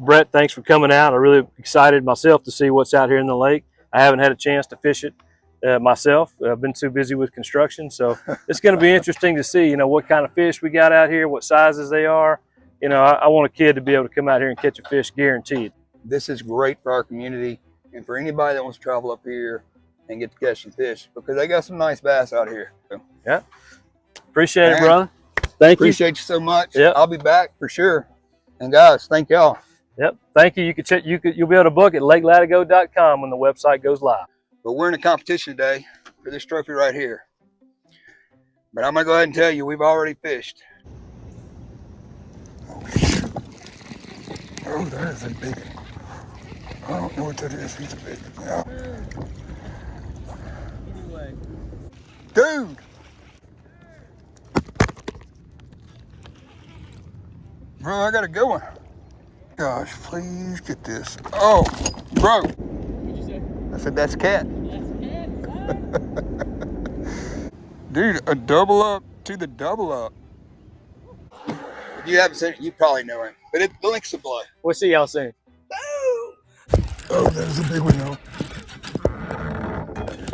Brett, thanks for coming out. I'm really excited myself to see what's out here in the lake. I haven't had a chance to fish it myself. I've been too busy with construction, so it's going to be interesting to see, what kind of fish we got out here, what sizes they are. I want a kid to be able to come out here and catch a fish, guaranteed. This is great for our community and for anybody that wants to travel up here and get to catch some fish, because they got some nice bass out here. Yeah. Appreciate it, brother. Thank you. Appreciate you so much. Yep. I'll be back for sure. And guys, thank y'all. Yep. Thank you. You'll be able to book at lakelatigo.com when the website goes live. But we're in a competition today for this trophy right here. But I'm gonna go ahead and tell you, we've already fished. Oh, that is a big one. I don't know what that is. He's a big one. Yeah. Dude! Bro, I got a good one. Gosh, please get this. Oh, bro. What'd you say? I said, that's a cat. That's a cat. Dude, a double up to the double up. If you haven't seen it, you probably know him. But the link's a blow. What's y'all saying? Oh, that is a big one, though.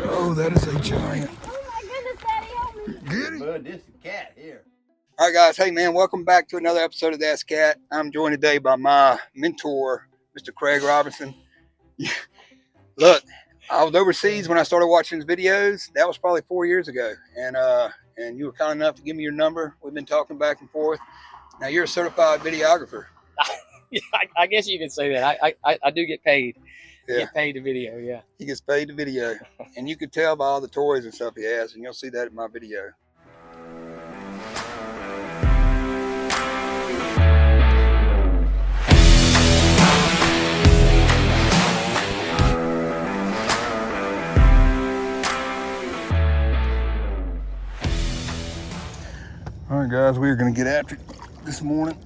Oh, that is a giant. Oh my goodness, Daddy, help me. Get it? Bud, this is a cat here. All right, guys. Hey, man, welcome back to another episode of That's Cat. I'm joined today by my mentor, Mr. Craig Roberson. Look, I was overseas when I started watching his videos. That was probably 4 years ago. And you were kind enough to give me your number. We've been talking back and forth. Now, you're a certified videographer. Yeah, I guess you can say that. I do get paid. Yeah. Get paid to video, yeah. He gets paid to video. And you can tell by all the toys and stuff he has, and you'll see that in my video. All right, guys, we are going to get after it this morning.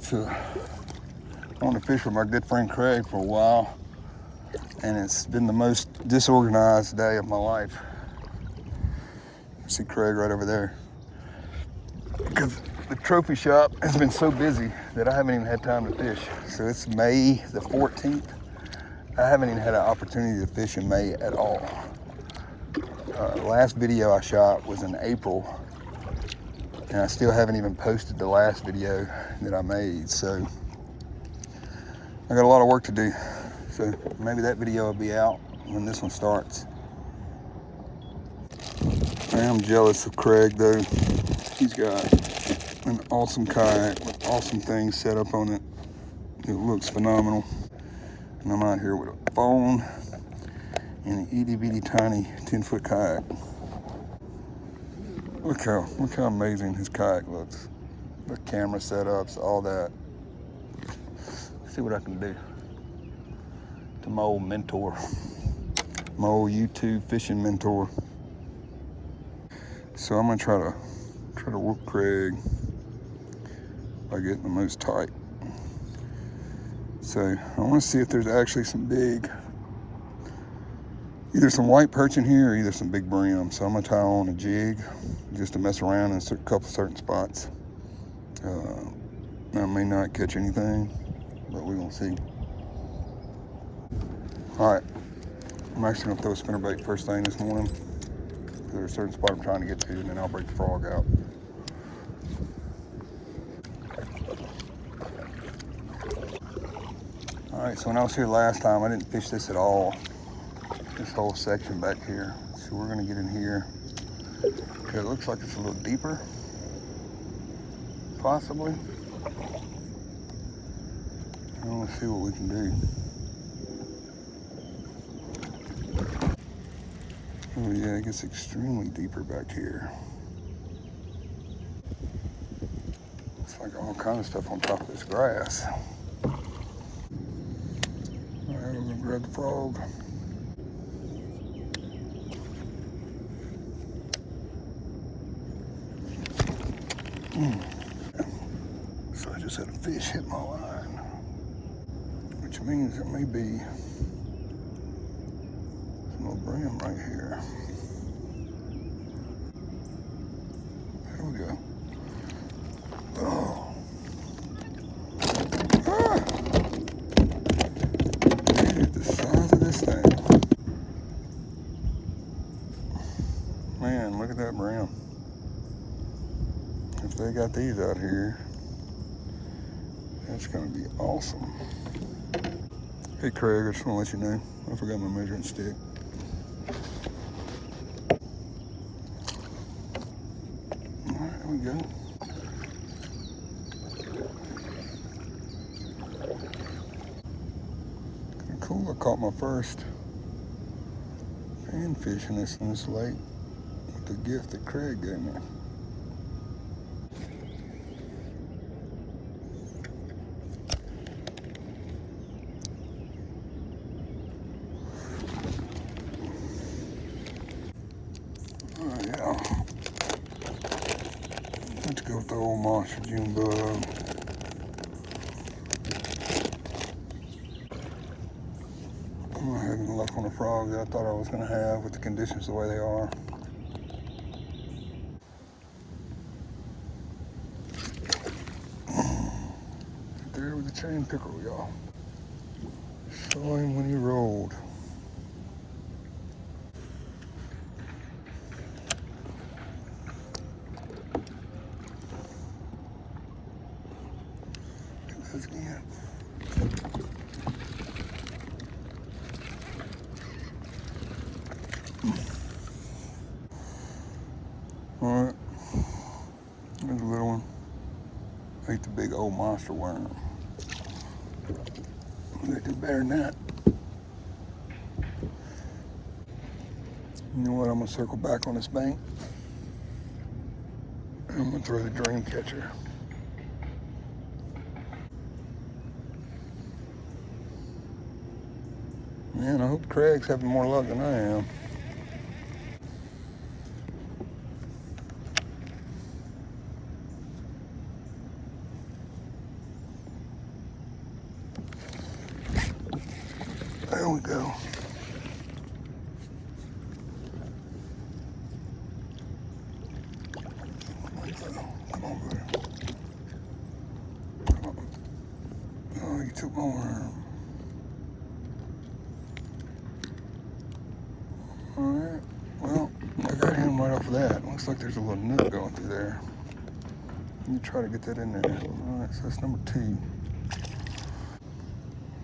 So, I want to fish with my good friend Craig for a while, and it's been the most disorganized day of my life. See Craig right over there. Because the trophy shop has been so busy that I haven't even had time to fish. So it's May the 14th. I haven't even had an opportunity to fish in May at all. Last video I shot was in April, and I still haven't even posted the last video that I made. So I got a lot of work to do. So maybe that video will be out when this one starts. I am jealous of Craig though. He's got an awesome kayak with awesome things set up on it. It looks phenomenal. And I'm out here with a phone and an itty bitty tiny 10-foot kayak. Look how amazing his kayak looks. The camera setups, all that. Let's see what I can do to my old mentor, my old YouTube fishing mentor. So I'm gonna try to whoop Craig by getting the most tight. So I want to see if there's actually some big, either some white perch in here or either some big brim. So I'm gonna tie on a jig just to mess around in a couple certain spots. I may not catch anything, but we're gonna see. All right, I'm actually gonna throw a spinnerbait first thing this morning. There's a certain spot I'm trying to get to, and then I'll break the frog out. All right, so when I was here last time, I didn't fish this at all. This whole section back here. So we're gonna get in here. Okay, it looks like it's a little deeper, possibly. I want to see what we can do. Oh yeah, it gets extremely deeper back here. It's like all kind of stuff on top of this grass. All right, I'm gonna grab the frog. So I just had a fish hit my line, which means there may be some little brim right here. There we go. Oh, They got these out here. That's gonna be awesome. Hey Craig, I just wanna let you know, I forgot my measuring stick. All right, there we go. Kinda cool, I caught my first panfish in this lake with the gift that Craig gave me. Oh yeah. Let's go with the old monster June bug. I'm not having luck on the frogs that I thought I was going to have with the conditions the way they are. There with the chain pickerel, y'all. Saw him when he rolled. That's again. Alright, there's a little one. I ate the big old monster worm. They do better than that. You know what, I'm gonna circle back on this bank. I'm gonna throw the dream catcher. Man, I hope Craig's having more luck than I am. There we go. Come on, buddy. Come on. Oh, you took my worm. Alright, well, I got him right off of that. Looks like there's a little nook going through there. You try to get that in there. Alright, so that's number 2.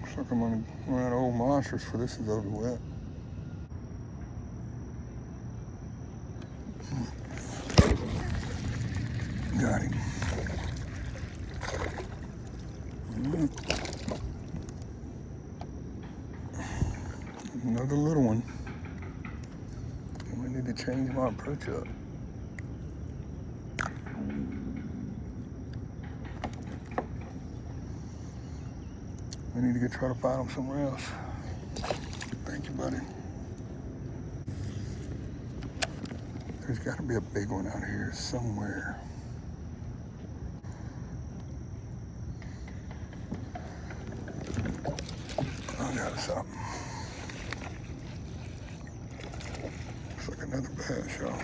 Looks like I'm gonna run out of old monsters for this is over with. Got him. Another little one. I need to change my approach up. I need to go try to find them somewhere else. Thank you, buddy. There's got to be a big one out here somewhere. I got something. Looks like another bass, y'all.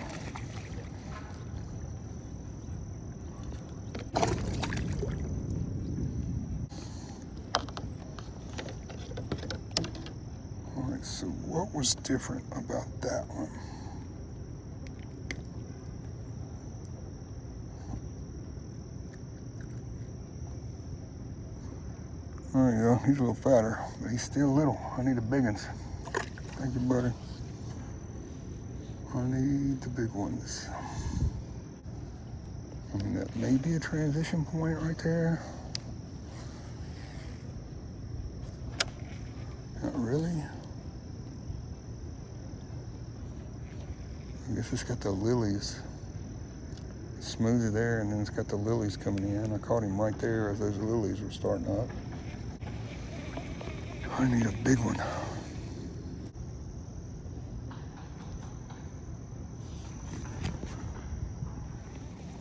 Alright, so what was different about that one? There you go, he's a little fatter, but he's still little. I need the big ones. Thank you, buddy. I need the big ones. I mean, that may be a transition point right there. Not really. I guess it's got the lilies. It's smoother there, and then it's got the lilies coming in. I caught him right there as those lilies were starting up. I need a big one.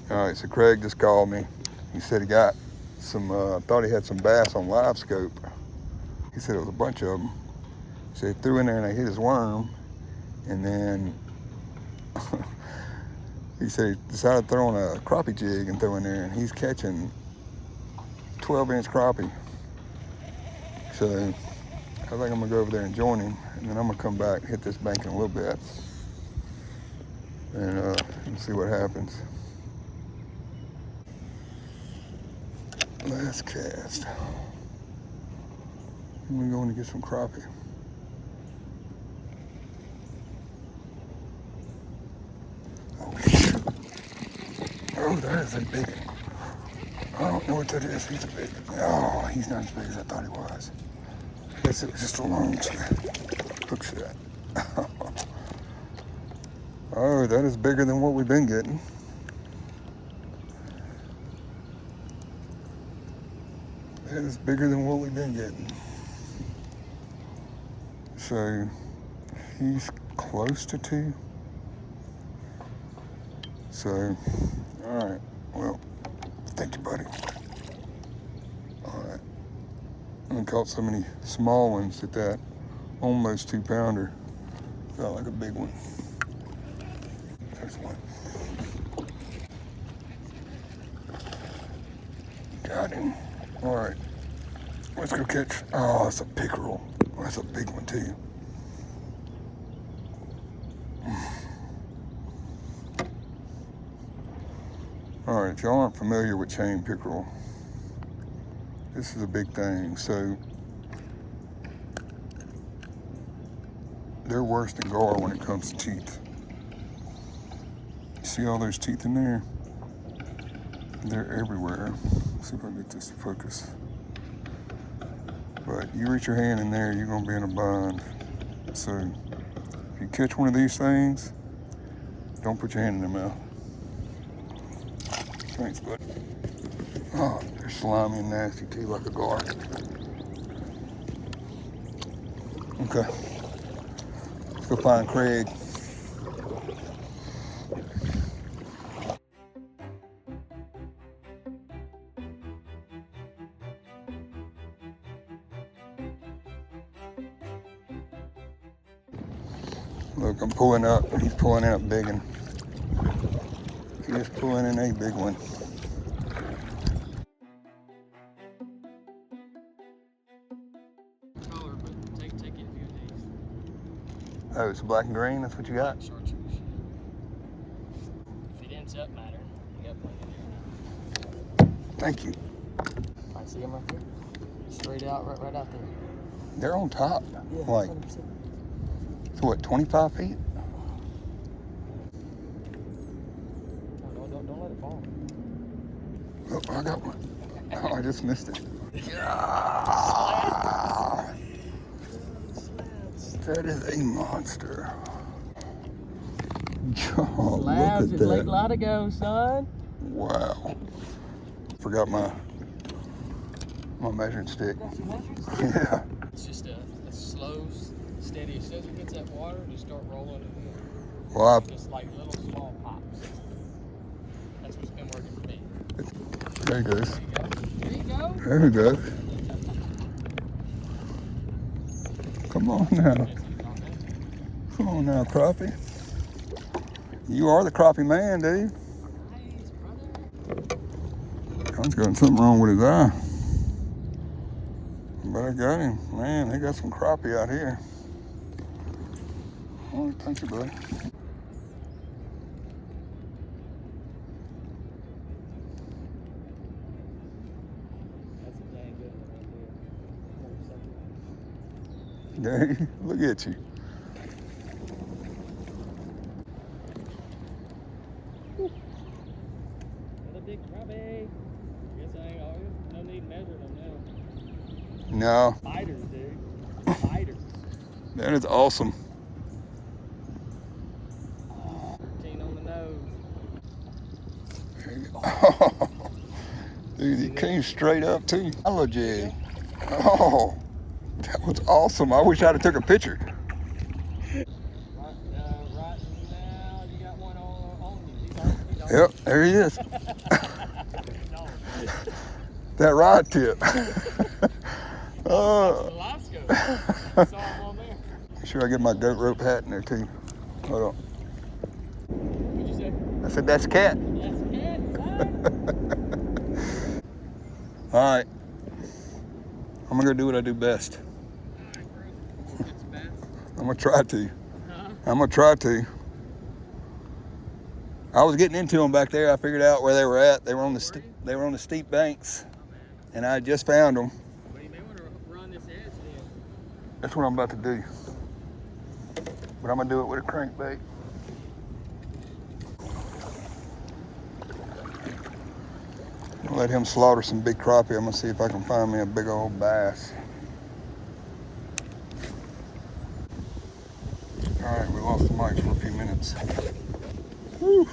All right, so Craig just called me. He said he got some, thought he had some bass on live scope. He said it was a bunch of them. So he threw in there and they hit his worm. And then he said he decided to throw on a crappie jig and throw in there, and he's catching 12-inch crappie. So I think I'm gonna go over there and join him, and then I'm gonna come back, hit this bank in a little bit, and see what happens. Last cast. And we're going to get some crappie. Oh, that is a big one. I don't know what that is. He's a big one. Oh, he's not as big as I thought he was. I guess it was just a long hook set. Oh, that is bigger than what we've been getting. That is bigger than what we've been getting. So he's close to 2. So, all right. Well, thank you, buddy. All right. I caught so many small ones that almost 2-pounder felt like a big one. There's one. Got him. All right. Let's go catch. Oh, that's a pickerel. That's a big one too. All right, if y'all aren't familiar with chain pickerel, this is a big thing. So they're worse than gar when it comes to teeth. See all those teeth in there? They're everywhere. Let's see if I can get this to focus. But you reach your hand in there, you're gonna be in a bind. So if you catch one of these things, don't put your hand in their mouth. Thanks, bud. Oh, they're slimy and nasty too, like a gar. Okay, let's go find Craig. Look, I'm pulling up. He's pulling in a big one. He's pulling in a big one. Color, but take it a few of these. Oh, it's black and green. That's what you got. Chartreuse. If it ends up mattering, you got plenty in there. Thank you. I see them right there. Straight out, right out there. They're on top. Yeah, Like, 100%. so what, 25 feet? Don't let it fall. Oh, I got one. Oh, I just missed it. Yeah. That is a monster. Oh, Slabs look at at Lake that. Latigo, son. Wow. Forgot my measuring stick. Yeah. It's just a slow, steady. As soon as it hits that water, just start rolling it in. Well, Just like little small pops. That's what's been working for me. there he goes. There you go. There we go. Come on now. Come on now, crappie. You are the crappie man, dude. Nice, brother. John's got something wrong with his eye. But I got him. Man, they got some crappie out here. All right, thank you, buddy. That's a dang good one right there. Hey, look at you. Another big crappie. Guess I ain't always no need measuring them now. No, Spiders, dude. Spiders. that is awesome. 13 on the nose. There you go. Dude, he came straight up too. Hello, Jay. Oh, that was awesome. I wish I'd have took a picture. Right now, you got one on you. He's on. Yep, there he is. That rod tip. Oh. Live scope. I saw him on there. Make sure I get my goat rope hat in there too. Hold on. What'd you say? I said, that's cat. That's it, son. All right. I'm gonna go do what I do best. Alright, bro. What's best? I'm gonna try to. Huh? I'm gonna try to. I was getting into them back there. I figured out where they were at. They were on the steep banks. Oh, man. And I just found them. Well, you may want to run this edge then. That's what I'm about to do. But I'm gonna do it with a crankbait. I'll let him slaughter some big crappie. I'm gonna see if I can find me a big old bass. All right, we lost the mics for a few minutes. Whew.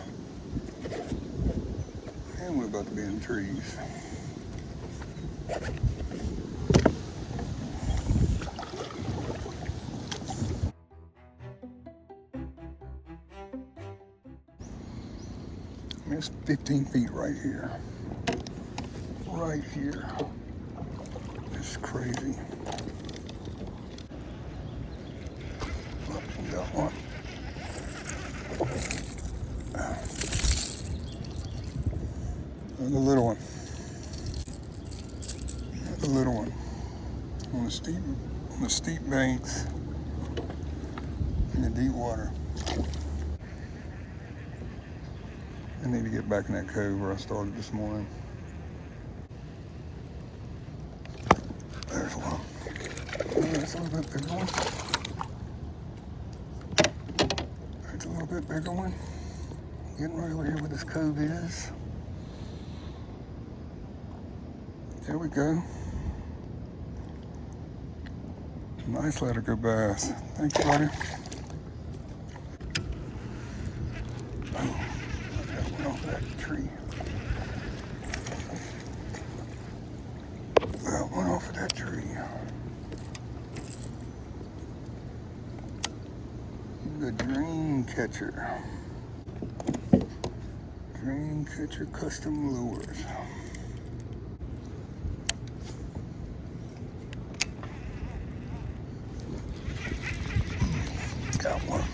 And we're about to be in the trees. I mean, it's 15 feet right here. Right here. This is crazy. Oh, we got one. Another little one. Another little one. On the steep banks in the deep water. I need to get back in that cove where I started this morning. There's one. Oh, that's a little bit bigger one. There's a little bit bigger one. Getting right over here where this cove is. There we go. Nice let her go bass. Thank you, buddy. Oh, I got one off that tree. Got one off of that tree. The dream catcher. Dream catcher custom lures. Got one.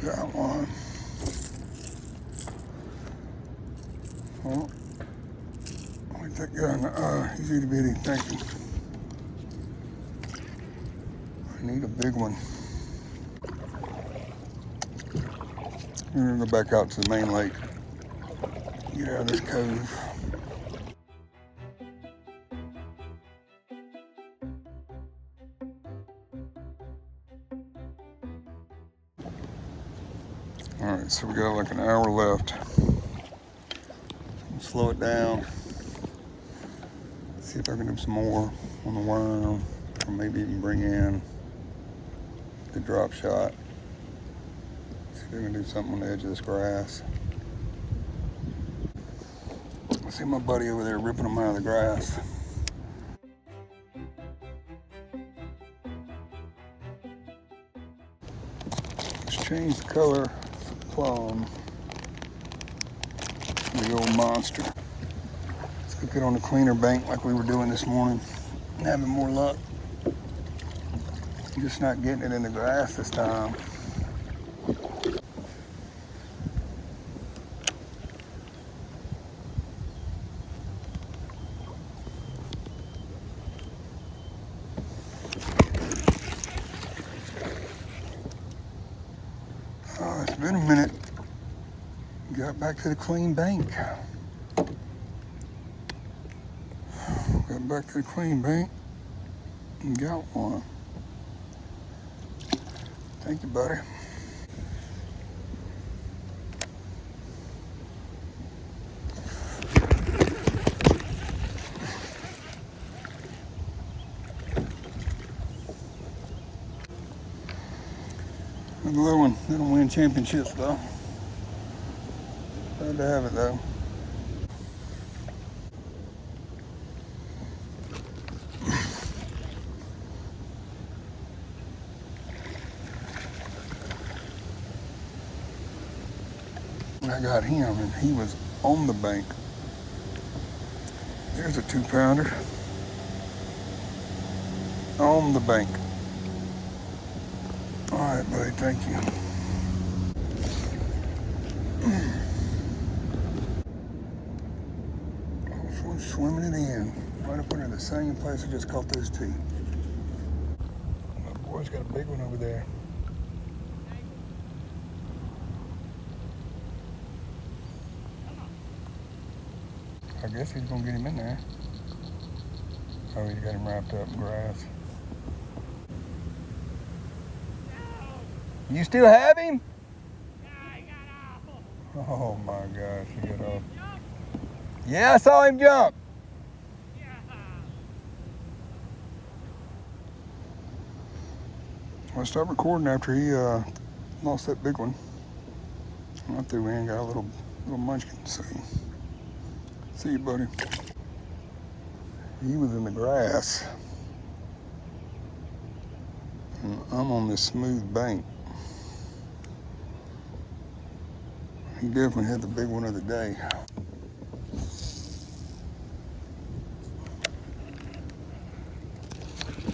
Got one. Oh, where'd that go in the eye? He's itty bitty. Thank you. I need a big one. We're gonna go back out to the main lake. Get out of this cove. All right, so we got like an hour left. Slow it down. See if I can do some more on the worm, or maybe even bring in the drop shot. See if I can do something on the edge of this grass. I see my buddy over there ripping them out of the grass. Let's change the color plum. The old monster. Let's go get on the cleaner bank like we were doing this morning and having more luck. I'm just not getting it in the grass this time. Oh, it's been a minute. Got back to the clean bank. Got back to the clean bank and got one. Thank you, buddy. Another one. They don't win championships though. Glad to have it though. I got him and he was on the bank. There's a 2-pounder. On the bank. All right, buddy, thank you. One's swimming it in. Right up under the same place I just caught those two. My boy's got a big one over there. I guess he's gonna get him in there. Oh, he got him wrapped up in grass. You still have him? Oh my gosh, he got off. Yeah, I saw him jump. I stopped recording after he lost that big one. I threw in, got a little munchkin. So, see you, buddy. He was in the grass, and I'm on this smooth bank. He definitely had the big one of the day.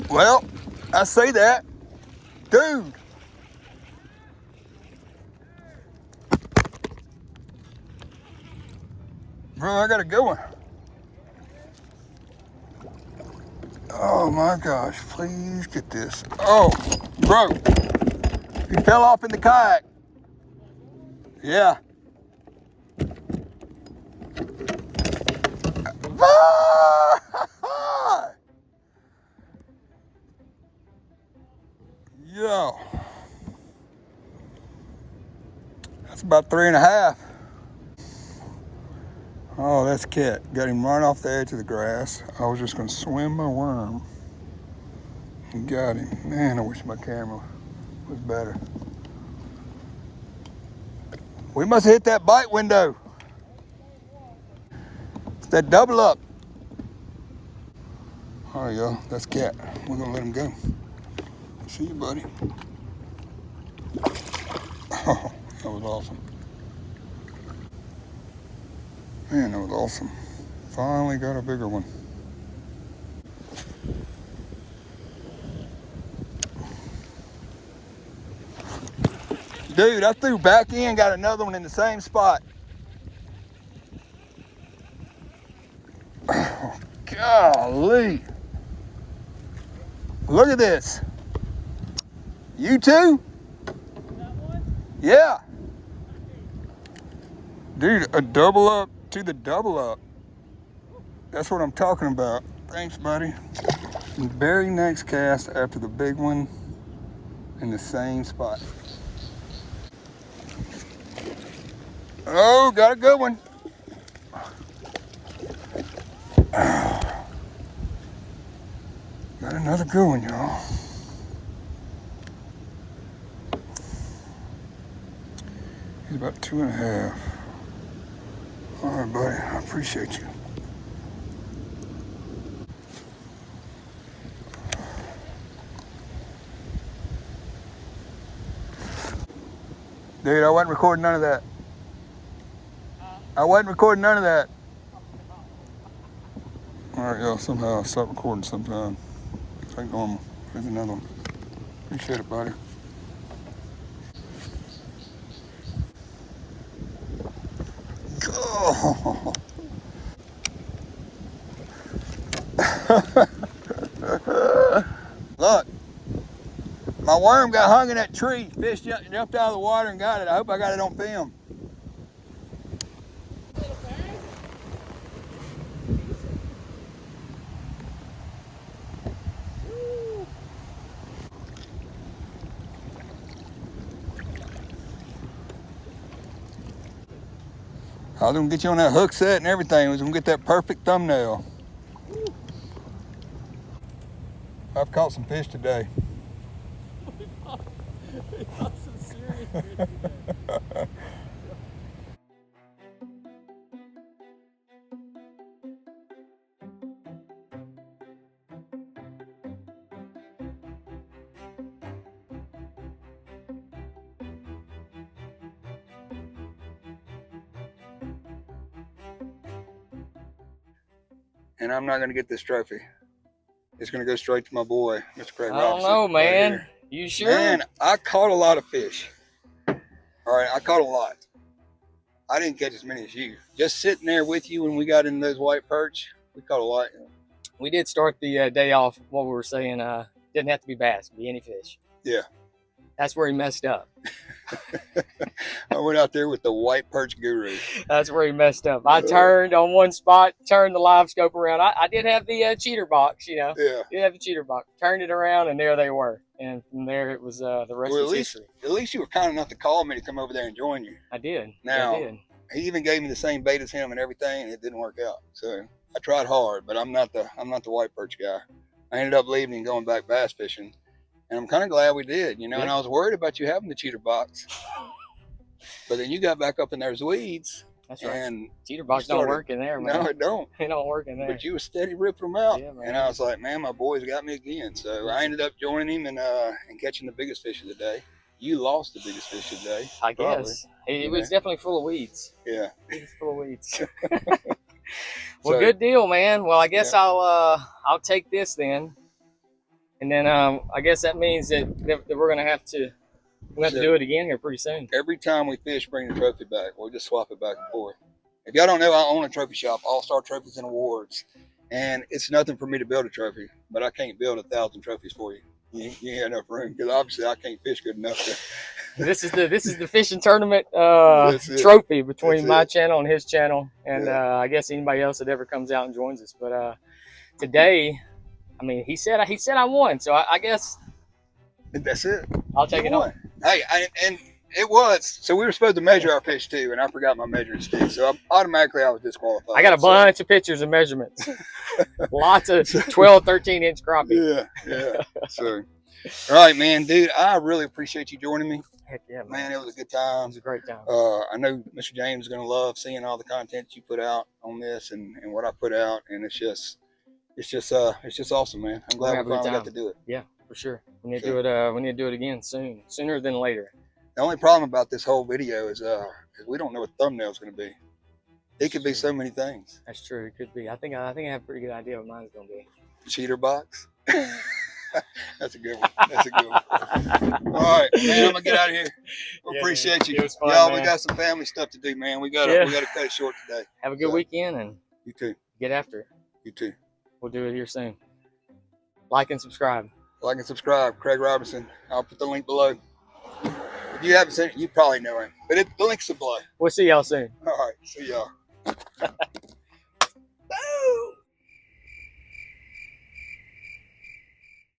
Well, I say that, dude. Bro, I got a good one. Oh my gosh, please get this. Oh, bro, he fell off in the kayak. Yeah. Yo. That's about 3.5. Oh, that's cat. Got him right off the edge of the grass. I was just gonna swim my worm. Got him. Man, I wish my camera was better. We must have hit that bite window. It's that double up. All right, y'all. That's cat. We're gonna let him go. See you, buddy. Oh, that was awesome. Man, that was awesome. Finally got a bigger one. Dude, I threw back in, got another one in the same spot. Oh, golly. Look at this. You too? Yeah. Dude, a double up to the double up. That's what I'm talking about. Thanks, buddy. And very next cast after the big one in the same spot. Oh, got a good one. Got another good one, y'all. He's about 2.5. All right, buddy, I appreciate you. Dude, I wasn't recording none of that. I wasn't recording none of that. All right, y'all, somehow I stop recording sometime. Like normal. Here's another one. Appreciate it, buddy. Oh. Look, my worm got hung in that tree. Fish jumped out of the water and got it. I hope I got it on film. I was gonna get you on that hook set and everything. I was gonna get that perfect thumbnail. I've caught some fish today. We caught some serious fish today. And I'm not gonna get this trophy. It's gonna go straight to my boy, Mr. Craig I don't Roberson. know, man. Right You sure? man, I caught a lot of fish. All right, I caught a lot. I didn't catch as many as you. Just sitting there with you when we got in those white perch, we caught a lot. We did start the day off, what we were saying, didn't have to be bass, be any fish. Yeah. That's where he messed up. I went out there with the white perch guru. That's where he messed up. I turned on one spot, turned the live scope around. I did have the cheater box, you know. Yeah. Did have the cheater box. Turned it around, and there they were. And from there, it was the rest Well, was history. at least you were kind enough to call me to come over there and join you. I did. Now, I did. he even gave me the same bait as him and everything, and it didn't work out. So I tried hard, but I'm not the white perch guy. I ended up leaving and going back bass fishing, and I'm kind of glad we did, you know. Yeah. And I was worried about you having the cheater box, but then you got back up in those weeds. That's right. And Cheater box don't work in there, man. No, it don't. It don't work in there. But you were steady ripping them out, Yeah, man. and I was like, man, my boys got me again. So I ended up joining him and catching the biggest fish of the day. You lost the biggest fish of the day. I probably. guess it was definitely full of weeds. Yeah. It was full of weeds. Well, So, good deal, man. Well, I guess I'll take this then, and then I guess that means that we're gonna have to do it again here pretty soon. every time we fish, bring the trophy back. We'll just swap it back and forth. If y'all don't know, I own a trophy shop, All Star Trophies and Awards, and it's nothing for me to build a trophy, but I can't build 1,000 trophies for you. You ain't got enough room because obviously I can't fish good enough to. This is the fishing tournament it. trophy between That's my it. channel and his channel, and Yeah. I guess anybody else that ever comes out and joins us. But today, I mean, he said I won, so I guess That's it. I'll take it on. Hey, and it was. So we were supposed to measure our fish too, and I forgot my measuring stick, so automatically I was disqualified. I got a bunch of pictures of measurements. Lots of 12, 13-inch crappie. Yeah. So, all right, man, dude, I really appreciate you joining me. Heck yeah, man. Man, it was a good time. It was a great time. I know Mr. James is going to love seeing all the content you put out on this and what I put out, and it's just awesome, man. I'm glad we finally got to do it. Yeah, for sure. We need to do it. We need to do it again soon, sooner than later. The only problem about this whole video is we don't know what the thumbnail is going to be. It could be so many things. That's true. It could be. I think I have a pretty good idea what mine's going to be. Cheater box. That's a good one. That's a good one. All right, man. I'm gonna get out of here. We appreciate you, it was fun, y'all. man. We got some family stuff to do, man. We gotta cut it short today. Have a good weekend and You too. get after it. You too. We'll do it here soon. Like and subscribe. Like and subscribe. Craig Roberson. I'll put the link below. If you haven't seen it, you probably know him. But the link's below. We'll see y'all soon. All right. See y'all.